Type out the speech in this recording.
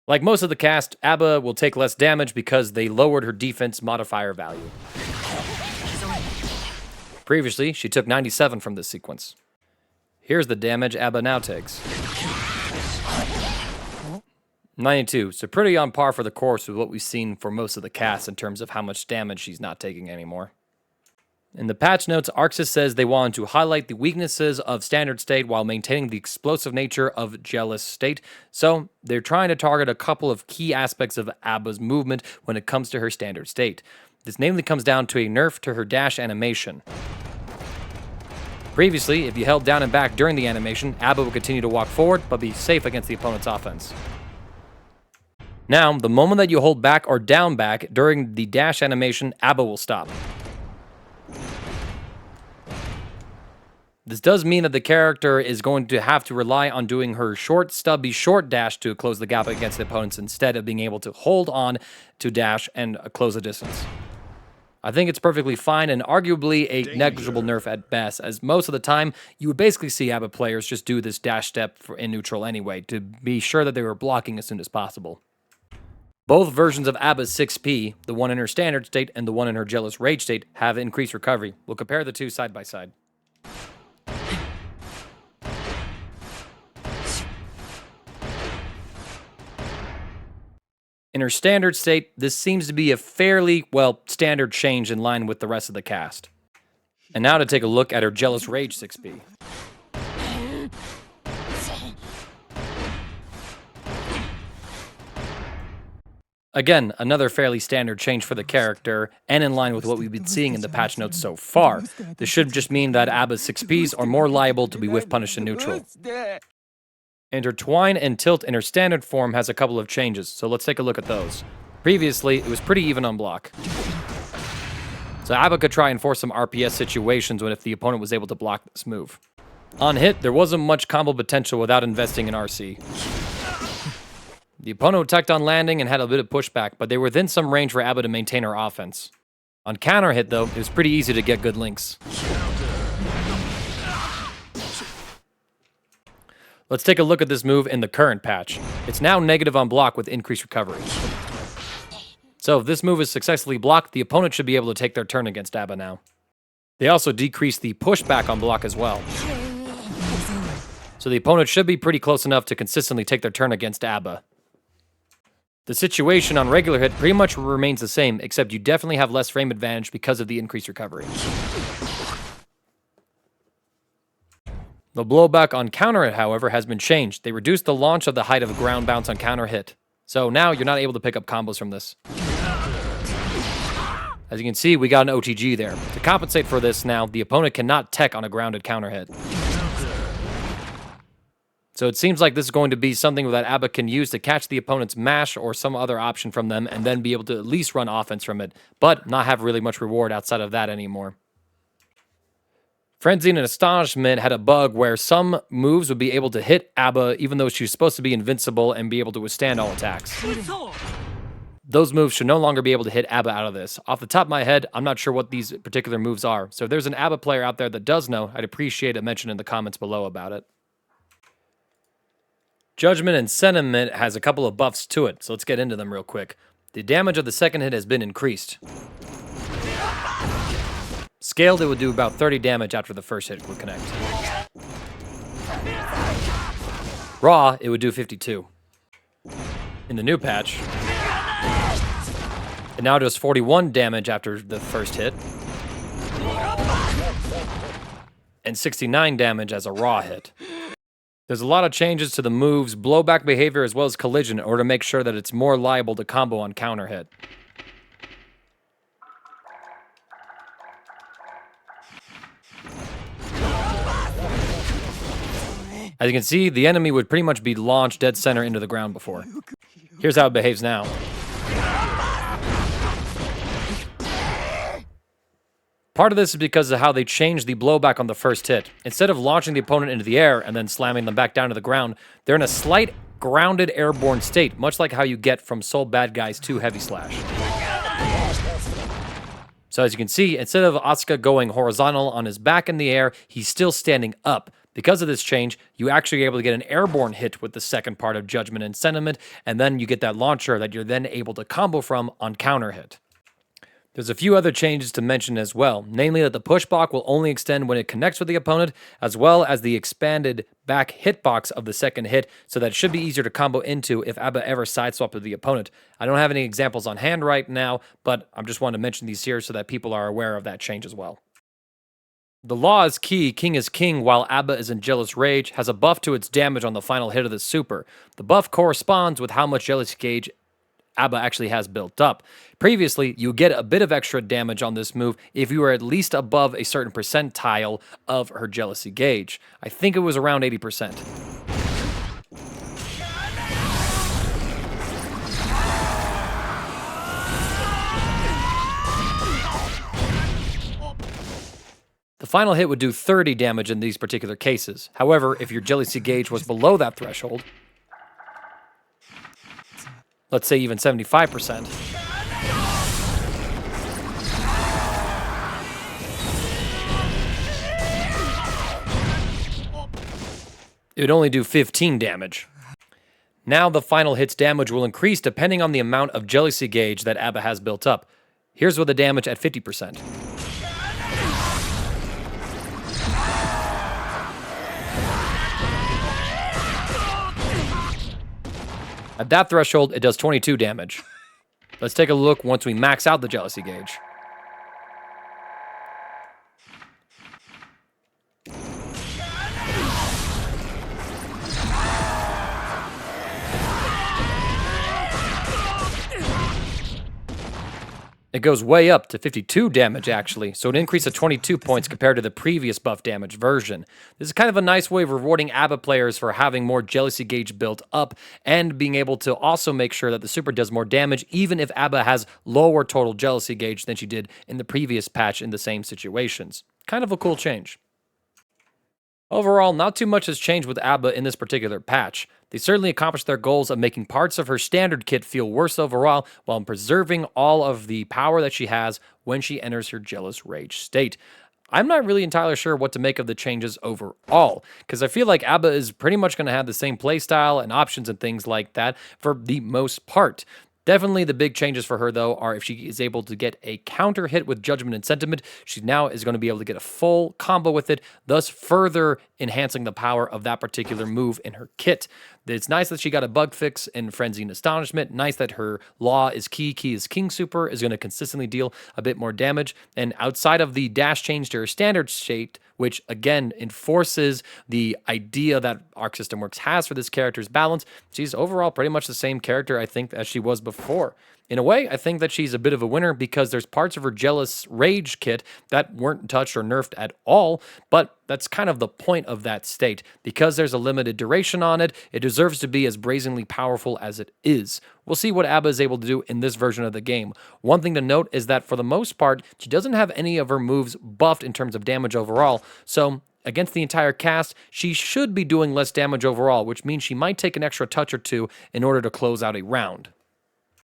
Like most of the cast, A.B.A will take less damage because they lowered her defense modifier value. Previously, she took 97 from this sequence. Here's the damage A.B.A now takes. 92, so pretty on par for the course with what we've seen for most of the cast in terms of how much damage she's not taking anymore. In the patch notes, Arxis says they wanted to highlight the weaknesses of Standard State while maintaining the explosive nature of Jealous State, so they're trying to target a couple of key aspects of A.B.A's movement when it comes to her Standard State. This namely comes down to a nerf to her dash animation. Previously, if you held down and back during the animation, A.B.A would continue to walk forward, but be safe against the opponent's offense. Now, the moment that you hold back or down back during the dash animation, A.B.A will stop. This does mean that the character is going to have to rely on doing her short, stubby, short dash to close the gap against the opponents instead of being able to hold on to dash and close the distance. I think it's perfectly fine and arguably a negligible nerf at best, as most of the time you would basically see A.B.A players just do this dash step in neutral anyway to be sure that they were blocking as soon as possible. Both versions of A.B.A's 6P, the one in her standard state and the one in her Jealous Rage state, have increased recovery. We'll compare the two side by side. In her standard state, this seems to be a fairly, standard change in line with the rest of the cast. And now to take a look at her Jealous Rage 6P. Again, another fairly standard change for the character, and in line with what we've been seeing in the patch notes so far. This should just mean that A.B.A's 6Ps are more liable to be whiff punished in neutral. Intertwine and Tilt in her standard form has a couple of changes, so let's take a look at those. Previously, it was pretty even on block. So A.B.A could try and force some RPS situations when if the opponent was able to block this move. On hit, there wasn't much combo potential without investing in RC. The opponent attacked on landing and had a bit of pushback, but they were within some range for A.B.A to maintain her offense. On counter hit, though, it was pretty easy to get good links. Let's take a look at this move in the current patch. It's now negative on block with increased recovery. So if this move is successfully blocked, the opponent should be able to take their turn against A.B.A now. They also decrease the pushback on block as well. So the opponent should be pretty close enough to consistently take their turn against A.B.A. The situation on regular hit pretty much remains the same, except you definitely have less frame advantage because of the increased recovery. The blowback on counter hit, however, has been changed. They reduced the launch of the height of a ground bounce on counter hit. So now you're not able to pick up combos from this. As you can see, we got an OTG there. To compensate for this now, the opponent cannot tech on a grounded counter hit. So it seems like this is going to be something that A.B.A can use to catch the opponent's mash or some other option from them and then be able to at least run offense from it, but not have really much reward outside of that anymore. Frenzy and Astonishment had a bug where some moves would be able to hit A.B.A even though she was supposed to be invincible and be able to withstand all attacks. Those moves should no longer be able to hit A.B.A out of this. Off the top of my head, I'm not sure what these particular moves are, so if there's an A.B.A player out there that does know, I'd appreciate a mention in the comments below about it. Judgment and Sentiment has a couple of buffs to it, so let's get into them real quick. The damage of the second hit has been increased. Scaled, it would do about 30 damage after the first hit would connect. Raw, it would do 52. In the new patch, it now does 41 damage after the first hit, and 69 damage as a raw hit. There's a lot of changes to the move's blowback behavior as well as collision in order to make sure that it's more liable to combo on counter hit. As you can see, the enemy would pretty much be launched dead center into the ground before. Here's how it behaves now. Part of this is because of how they changed the blowback on the first hit. Instead of launching the opponent into the air and then slamming them back down to the ground, they're in a slight grounded airborne state, much like how you get from Soul Bad Guys 2 Heavy Slash. So as you can see, instead of Asuka going horizontal on his back in the air, he's still standing up. Because of this change, you actually are able to get an airborne hit with the second part of Judgment and Sentiment, and then you get that launcher that you're then able to combo from on counter hit. There's a few other changes to mention as well, namely that the push block will only extend when it connects with the opponent, as well as the expanded back hitbox of the second hit, so that it should be easier to combo into if A.B.A ever sideswapped with the opponent. I don't have any examples on hand right now, but I just wanted to mention these here so that people are aware of that change as well. The law is key, king is king, while A.B.A is in Jealous Rage, has a buff to its damage on the final hit of the super. The buff corresponds with how much Jealousy Gauge A.B.A actually has built up. Previously, you get a bit of extra damage on this move if you were at least above a certain percentile of her Jealousy Gauge. I think it was around 80%. The final hit would do 30 damage in these particular cases. However, if your Jealousy Gauge was below that threshold, let's say even 75%, it would only do 15 damage. Now the final hit's damage will increase depending on the amount of Jealousy Gauge that A.B.A has built up. Here's what the damage at 50%. At that threshold, it does 22 damage. Let's take a look once we max out the Jealousy Gauge. It goes way up to 52 damage, actually, so an increase of 22 points compared to the previous buff damage version. This is kind of a nice way of rewarding A.B.A players for having more Jealousy Gauge built up, and being able to also make sure that the super does more damage, even if A.B.A has lower total Jealousy Gauge than she did in the previous patch in the same situations. Kind of a cool change. Overall, not too much has changed with A.B.A in this particular patch. They certainly accomplished their goals of making parts of her standard kit feel worse overall, while preserving all of the power that she has when she enters her Jealous Rage state. I'm not really entirely sure what to make of the changes overall, because I feel like A.B.A is pretty much going to have the same playstyle and options and things like that for the most part. Definitely the big changes for her, though, are if she is able to get a counter hit with Judgment and Sentiment, she now is going to be able to get a full combo with it, thus further enhancing the power of that particular move in her kit. It's nice that she got a bug fix in Frenzy and Astonishment. Nice that her Law is Key, Key is King super is going to consistently deal a bit more damage. And outside of the dash change to her standard state, which again enforces the idea that Arc System Works has for this character's balance, she's overall pretty much the same character, I think, as she was before. In a way, I think that she's a bit of a winner because there's parts of her Jealous Rage kit that weren't touched or nerfed at all, but that's kind of the point of that state. Because there's a limited duration on it, it deserves to be as brazenly powerful as it is. We'll see what A.B.A is able to do in this version of the game. One thing to note is that for the most part, she doesn't have any of her moves buffed in terms of damage overall, so against the entire cast, she should be doing less damage overall, which means she might take an extra touch or two in order to close out a round.